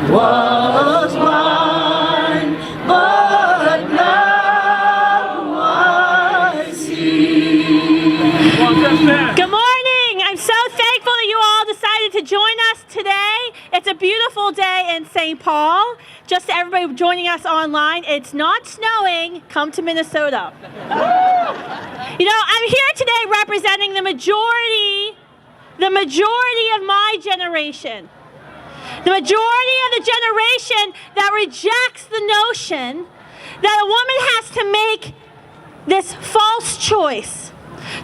Was blind, but now I see. Good morning. I'm so thankful that you all decided to join us today. It's a beautiful day in St. Paul. Just to everybody joining us online, it's not snowing. Come to Minnesota. You know, I'm here today representing the majority of my generation. The majority of the generation that rejects the notion that a woman has to make this false choice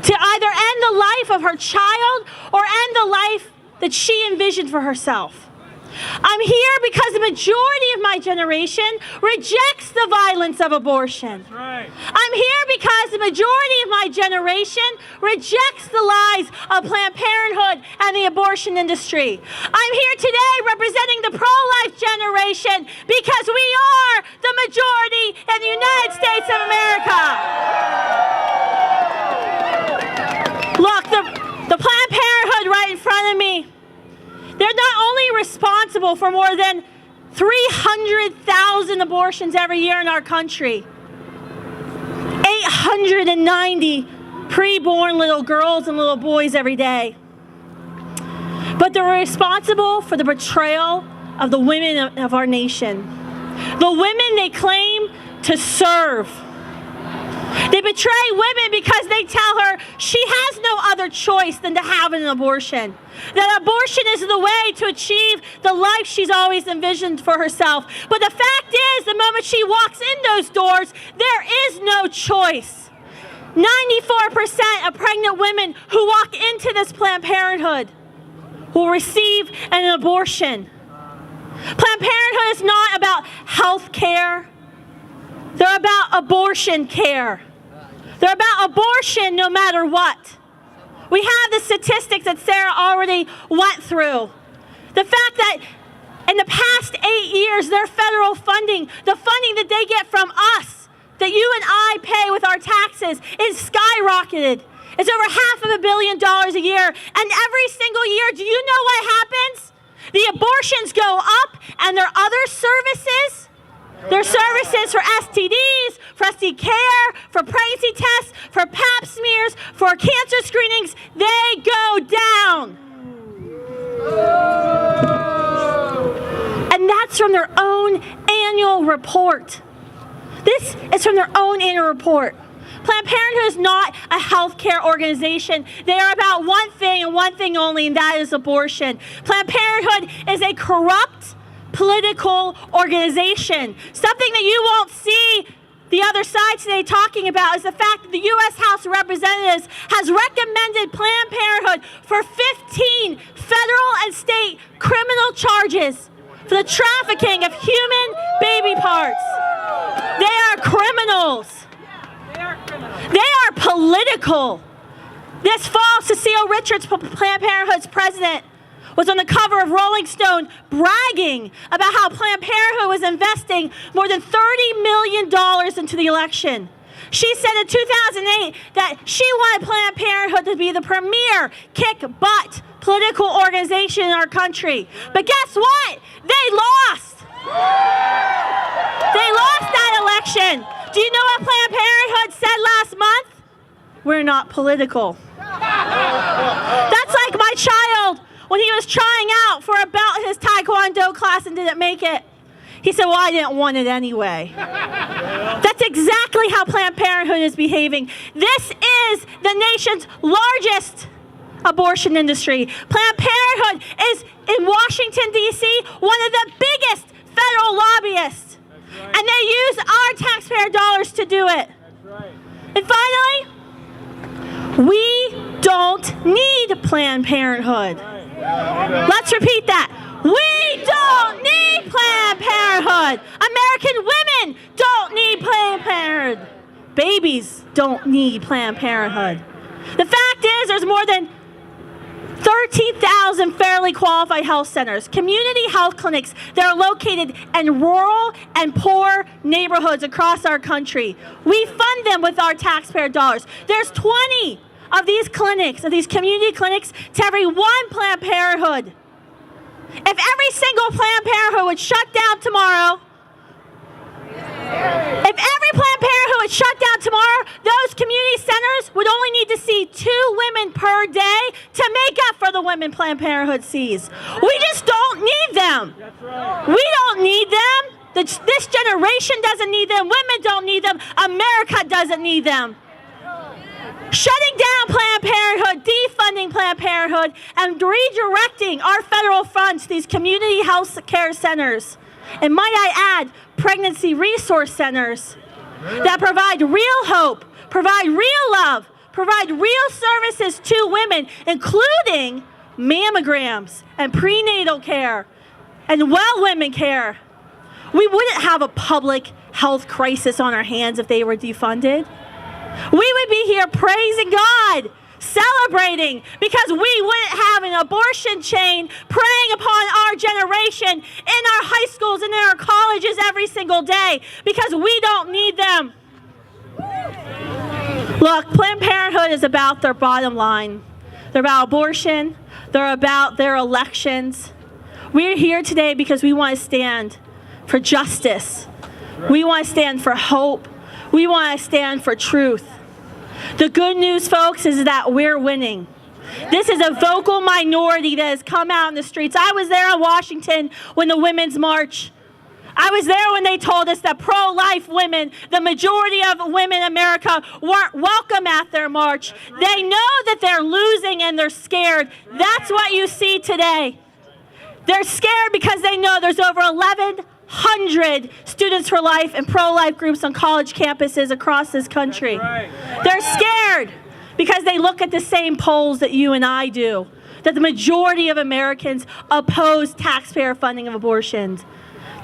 to either end the life of her child or end the life that she envisioned for herself. I'm here because the majority of my generation rejects the violence of abortion. That's right. I'm here because the majority of my generation rejects the lies of Planned Parenthood and the abortion industry. I'm here today representing the pro-life generation because we are the majority in the United States of America. Look, the Planned Parenthood right in front of me, they're not only responsible for more than 300,000 abortions every year in our country, 890 preborn little girls and little boys every day, but they're responsible for the betrayal of the women of our nation. The women they claim to serve. They betray women because they tell her she has no other choice than to have an abortion. That abortion is the way to achieve the life she's always envisioned for herself. But the fact is, the moment she walks in those doors, there is no choice. 94% of pregnant women who walk into this Planned Parenthood will receive an abortion. Planned Parenthood is not about health care. They're about abortion care. They're about abortion no matter what. We have the statistics that Sarah already went through. The fact that in the past 8 years, their federal funding, the funding that they get from us, that you and I pay with our taxes, is skyrocketed. It's over $500 million a year. And every single year, do you know what happens? The abortions go up and their other services, their services for STDs, for STD care, for pregnancy tests, for pap smears, for cancer screenings, they go down. And that's from their own annual report. This is from their own annual report. Planned Parenthood is not a healthcare organization. They are about one thing and one thing only, and that is abortion. Planned Parenthood is a corrupt political organization. Something that you won't see the other side today talking about is the fact that the U.S. House of Representatives has recommended Planned Parenthood for 15 federal and state criminal charges for the trafficking of human baby parts. They are criminals. They are political. This fall, Cecile Richards, Planned Parenthood's president, was on the cover of Rolling Stone bragging about how Planned Parenthood was investing more than $30 million into the election. She said in 2008 that she wanted Planned Parenthood to be the premier kick-butt political organization in our country. But guess what? They lost. They lost that election. Do you know what Planned Parenthood said last month? We're not political. That's like my child when he was trying out for a belt in his Taekwondo class and didn't make it. He said, well, I didn't want it anyway. That's exactly how Planned Parenthood is behaving. This is the nation's largest abortion industry. Planned Parenthood is in Washington, D.C., one of the biggest federal lobbyists. Right. And they use our taxpayer dollars to do it. Right. And finally, we don't need Planned Parenthood. Right. Let's repeat that. We don't need Planned Parenthood. American women don't need Planned Parenthood. Babies don't need Planned Parenthood. The fact is, there's more than 13,000 fairly qualified health centers, community health clinics that are located in rural and poor neighborhoods across our country. We fund them with our taxpayer dollars. There's 20 of these clinics, of these community clinics, to every one Planned Parenthood. If every single Planned Parenthood would shut down tomorrow, if every Planned Parenthood would shut down tomorrow, those community centers would only need to see 2 women per day to make up for the women Planned Parenthood sees. We just don't need them. We don't need them. This generation doesn't need them. Women don't need them. America doesn't need them. Shutting down Planned Parenthood, defunding Planned Parenthood, and redirecting our federal funds to these community health care centers. And might I add, pregnancy resource centers that provide real hope, provide real love, provide real services to women, including mammograms and prenatal care and well women care. We wouldn't have a public health crisis on our hands if they were defunded. We would be here praising God, celebrating, because we wouldn't have an abortion chain preying upon our generation in our high schools and in our colleges every single day, because we don't need them. Look, Planned Parenthood is about their bottom line. They're about abortion. They're about their elections. We're here today because we want to stand for justice. We want to stand for hope. We want to stand for truth. The good news, folks, is that we're winning. This is a vocal minority that has come out in the streets. I was there in Washington when the Women's March. I was there when they told us that pro-life women, the majority of women in America, weren't welcome at their march. They know that they're losing and they're scared. That's what you see today. They're scared because they know there's over 1,100 Students for Life and pro-life groups on college campuses across this country. They're scared because they look at the same polls that you and I do, that the majority of Americans oppose taxpayer funding of abortions,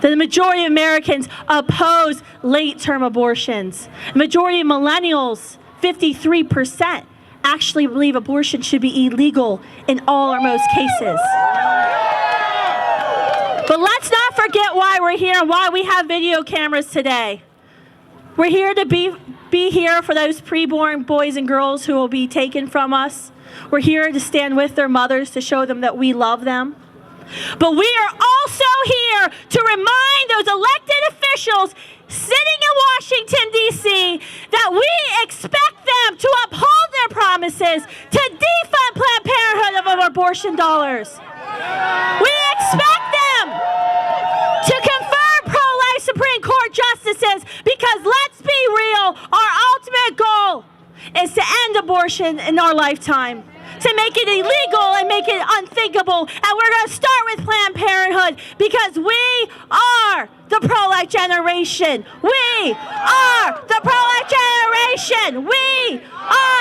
that the majority of Americans oppose late-term abortions. The majority of millennials, 53%, actually believe abortion should be illegal in all or most cases. But let's not forget why we're here and why we have video cameras today. We're here to be here for those preborn boys and girls who will be taken from us. We're here to stand with their mothers to show them that we love them. But we are also here to remind those elected officials sitting in Washington, D.C., that we expect them to uphold their promises to defund Planned Parenthood of abortion dollars. We expect them to confirm pro-life Supreme Court justices, because let's be real, our ultimate goal is to end abortion in our lifetime, to make it illegal and make it unthinkable. And we're going to start with Planned Parenthood, because we are the pro-life generation. We are the pro-life generation. We are